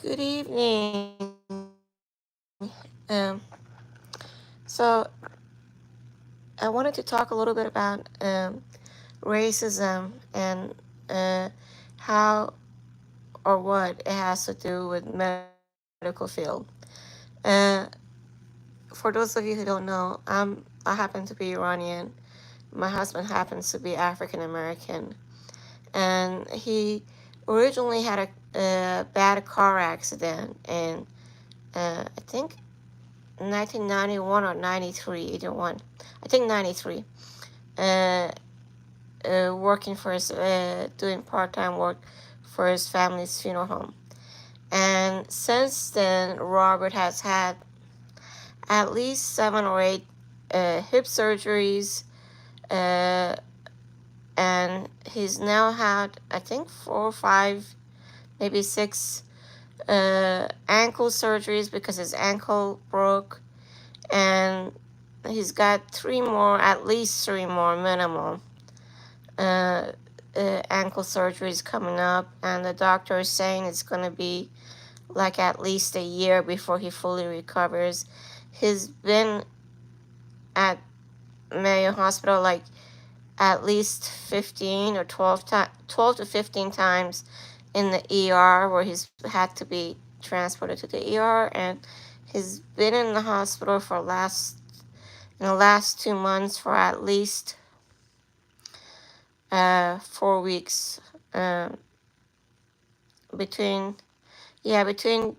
Good evening. Um, so I wanted to talk a little bit about racism and uh, how or what it has to do with medical field. Uh, for those of you who don't know, I happen to be Iranian. My husband happens to be African American, and he originally had a bad car accident in I think 1991 or 93, either one. I think 93. Uh, Working for his, doing part time work for his family's funeral home. And since then, Robert has had at least 7 or 8 hip surgeries, uh, and he's now had, I think, 4 or 5, maybe 6 ankle surgeries because his ankle broke, and he's got 3 more, at least 3 more minimum uh, ankle surgeries coming up, and the doctor is saying it's going to be like at least a year before he fully recovers. He's been at Mayo Hospital like at least 15 or 12 to 15 times in the ER, where he's had to be transported to the ER, and he's been in the hospital for in the last 2 months for at least 4 weeks. Um, between between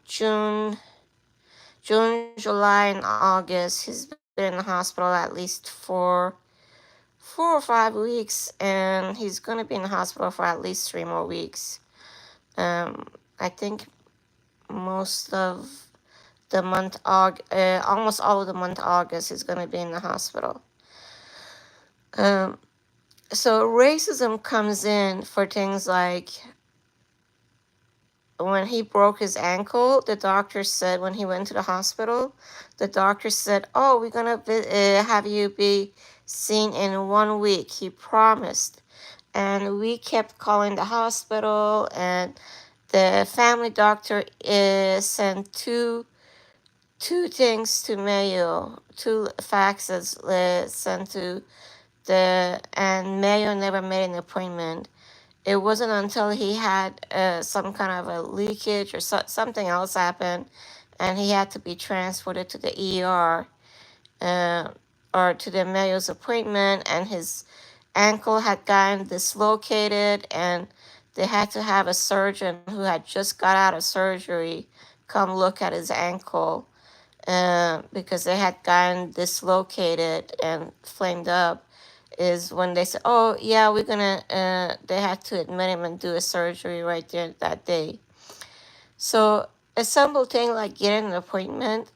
July, and August, he's been in the hospital at least for 4 or 5 weeks, and he's gonna be in the hospital for at least 3 more weeks. I think most of almost all of the month August, he's gonna be in the hospital. Um, so racism comes in for things like when he broke his ankle. The doctor said, when he went to the hospital, the doctor said, "Oh, we're gonna have you be seen in 1 week." He promised, and we kept calling the hospital, and the family doctor sent two things to Mayo, two faxes sent to and Mayo never made an appointment. It wasn't until he had some kind of a leakage or something else happened, and he had to be transported to the ER, uh, or to the Mayo's appointment, and his ankle had gotten dislocated, and they had to have a surgeon who had just got out of surgery come look at his ankle, because they had gotten dislocated and flamed up. Is when they said, "Oh yeah, we're gonna." They had to admit him and do a surgery right there that day. So a simple thing like getting an appointment,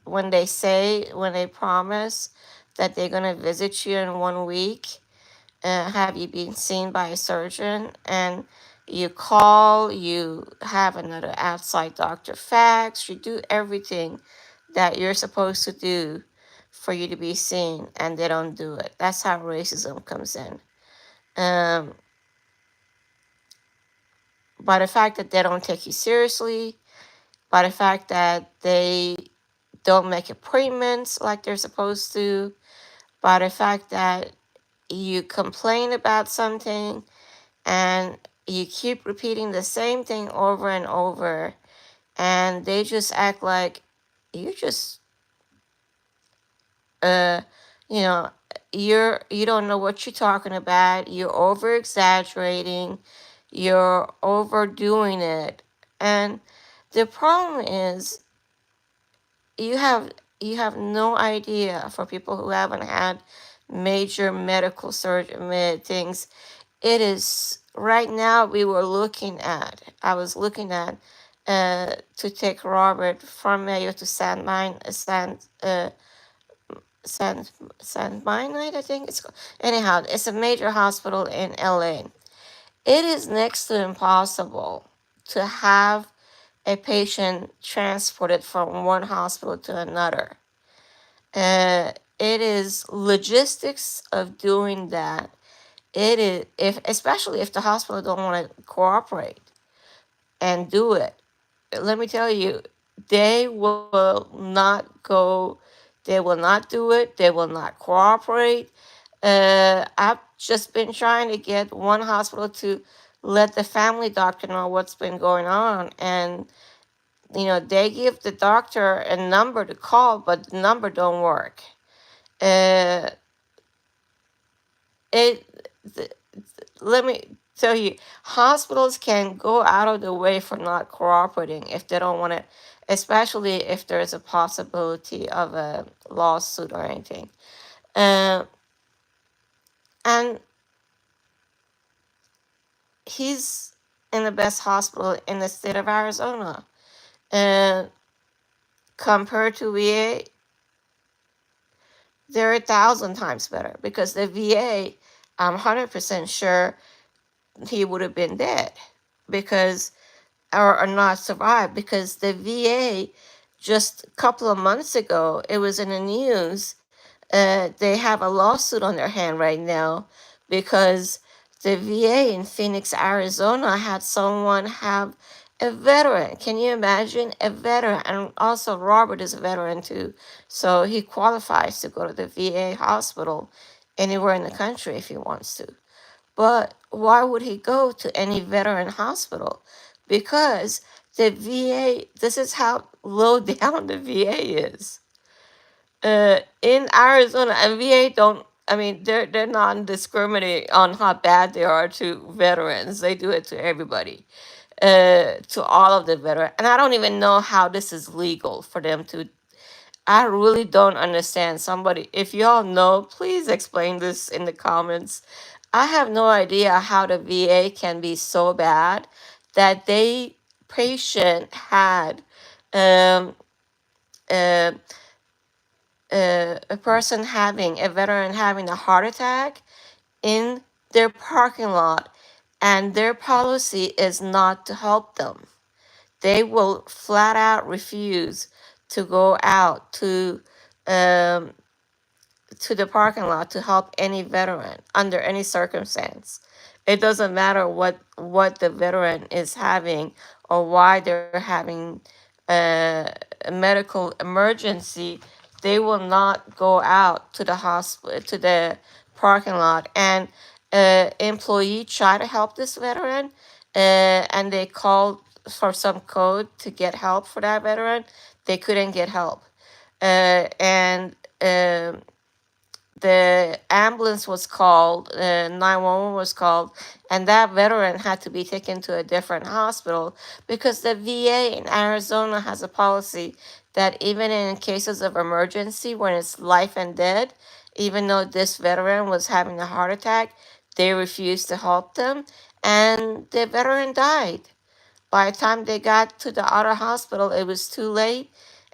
when they promise that they're gonna visit you in 1 week, have you been seen by a surgeon, and you call, you have another outside doctor fax, you do everything that you're supposed to do for you to be seen, and they don't do it. That's how racism comes in. Um, by the fact that they don't take you seriously, by the fact that they don't make appointments like they're supposed to, by the fact that you complain about something and you keep repeating the same thing over and over, and they just act like you just uh you know you don't know what you're talking about, you're over exaggerating, you're overdoing it. And the problem is, you have you have no idea, for people who haven't had major medical surgery things. It is right now, I was looking at to take Robert from Mayo to San San Mine, I think it's called. Anyhow, it's a major hospital in LA. It is next to impossible to have a patient transported from one hospital to another. It is logistics of doing that. It is, if especially if the hospital don't want to cooperate and do it. let me tell you, they will not go, they will not do it, they will not cooperate. I've just been trying to get one hospital to let the family doctor know what's been going on. And, they give the doctor a number to call, but the number don't work. Uh, it, th- Let me tell you, hospitals can go out of the way for not cooperating if they don't want to, especially if there's a possibility of a lawsuit or anything. Uh, and he's in the best hospital in the state of Arizona. And compared to VA, they're 1,000 times better because the VA, I'm 100% sure he would have been dead because, or not survived, because the VA just a couple of months ago, it was in the news. They have a lawsuit on their hand right now because the VA in Phoenix, Arizona had someone have a veteran. Can you imagine a veteran? And also, Robert is a veteran too. So he qualifies to go to the VA hospital anywhere in the country if he wants to. But why would he go to any veteran hospital? Because the VA, this is how low down the VA is. In Arizona, and VA don't, I mean, they're not discriminating on how bad they are to veterans. They do it to everybody, to all of the veterans. And I don't even know how this is legal for them to. I really don't understand. Somebody, if y'all know, please explain this in the comments. I have no idea how the VA can be so bad that they patient had um, uh, a person having a veteran having a heart attack in their parking lot, and their policy is not to help them. They will flat out refuse to go out um, to the parking lot to help any veteran under any circumstance. It doesn't matter what the veteran is having or why they're having a medical emergency. They will not go out to the hospital, to the parking lot. And employee tried to help this veteran, and they called for some code to get help for that veteran. They couldn't get help, and the ambulance was called, 911 was called, and that veteran had to be taken to a different hospital because the VA in Arizona has a policy that even in cases of emergency, when it's life and death, even though this veteran was having a heart attack, they refused to help them, and the veteran died. By the time they got to the other hospital, it was too late,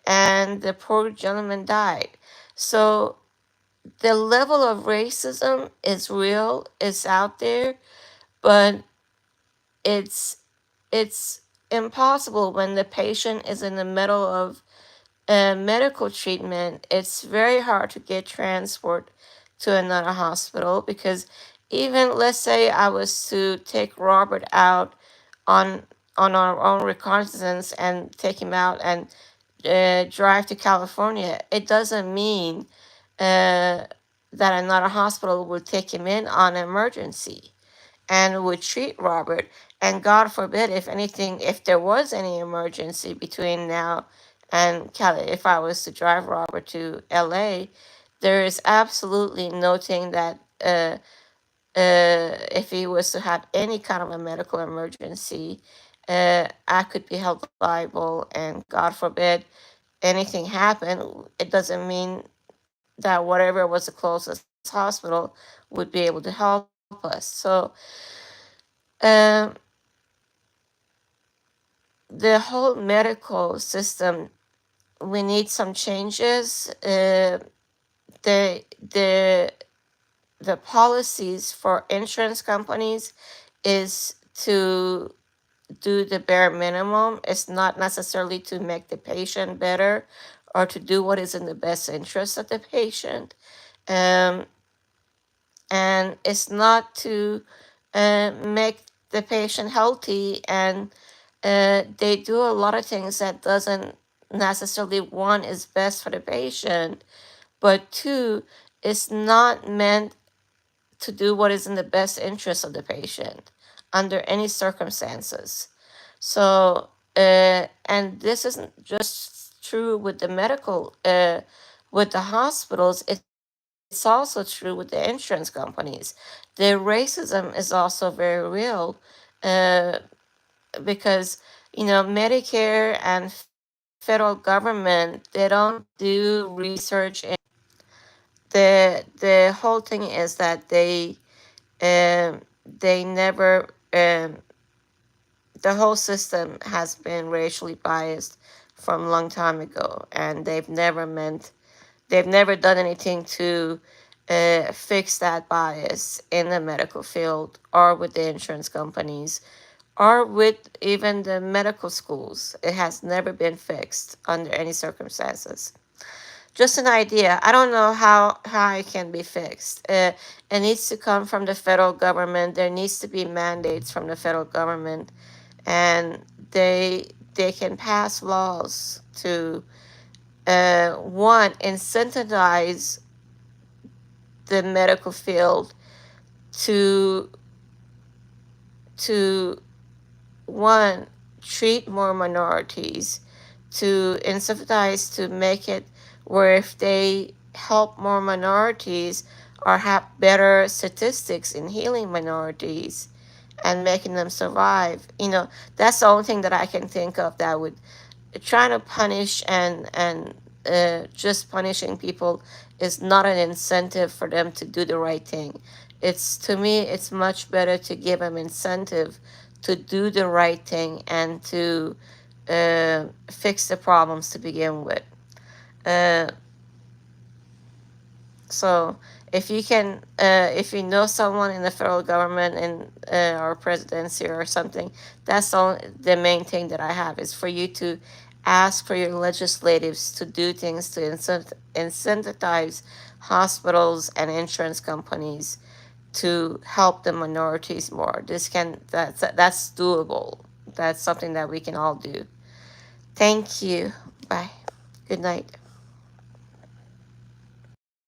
and the poor gentleman died. So the level of racism is real, it's out there, but it's it's impossible when the patient is in the middle of medical treatment. It's very hard to get transport to another hospital because even let's say I was to take Robert out on our own reconnaissance and take him out and drive to California, it doesn't mean uh, that another hospital would take him in on emergency and would treat Robert. And God forbid, if anything, if there was any emergency between now and Cali, if I was to drive Robert to LA, there is absolutely nothing that if he was to have any kind of a medical emergency, I could be held liable. And God forbid anything happened, it doesn't mean that whatever was the closest hospital would be able to help us. So um, the whole medical system, we need some changes. The the the policies for insurance companies is to do the bare minimum. It's not necessarily to make the patient better or to do what is in the best interest of the patient. Um, and it's not to make the patient healthy and they do a lot of things that doesn't necessarily, one, is best for the patient, but two, it's not meant to do what is in the best interest of the patient under any circumstances. So, and this isn't just true with the medical, with the hospitals, it's also true with the insurance companies. The racism is also very real, uh, because, Medicare and federal government, they don't do research. And the whole thing is that they never, the whole system has been racially biased from a long time ago, and they've never done anything to fix that bias in the medical field or with the insurance companies or with even the medical schools. It has never been fixed under any circumstances. Just an idea. I don't know how it can be fixed. It needs to come from the federal government. There needs to be mandates from the federal government, and they can pass laws to, one, incentivize the medical field to to one, treat more minorities, to incentivize to make it where if they help more minorities or have better statistics in healing minorities and making them survive, that's the only thing that I can think of that would, trying to punish and just punishing people is not an incentive for them to do the right thing. It's, to me, it's much better to give them incentive to do the right thing and to fix the problems to begin with. Uh, so if you know someone in the federal government and or presidency or something, that's all. The main thing that I have is for you to ask for your legislatives to do things to incentivize hospitals and insurance companies to help the minorities more. That's doable. That's something that we can all do. Thank you. Bye. Good night.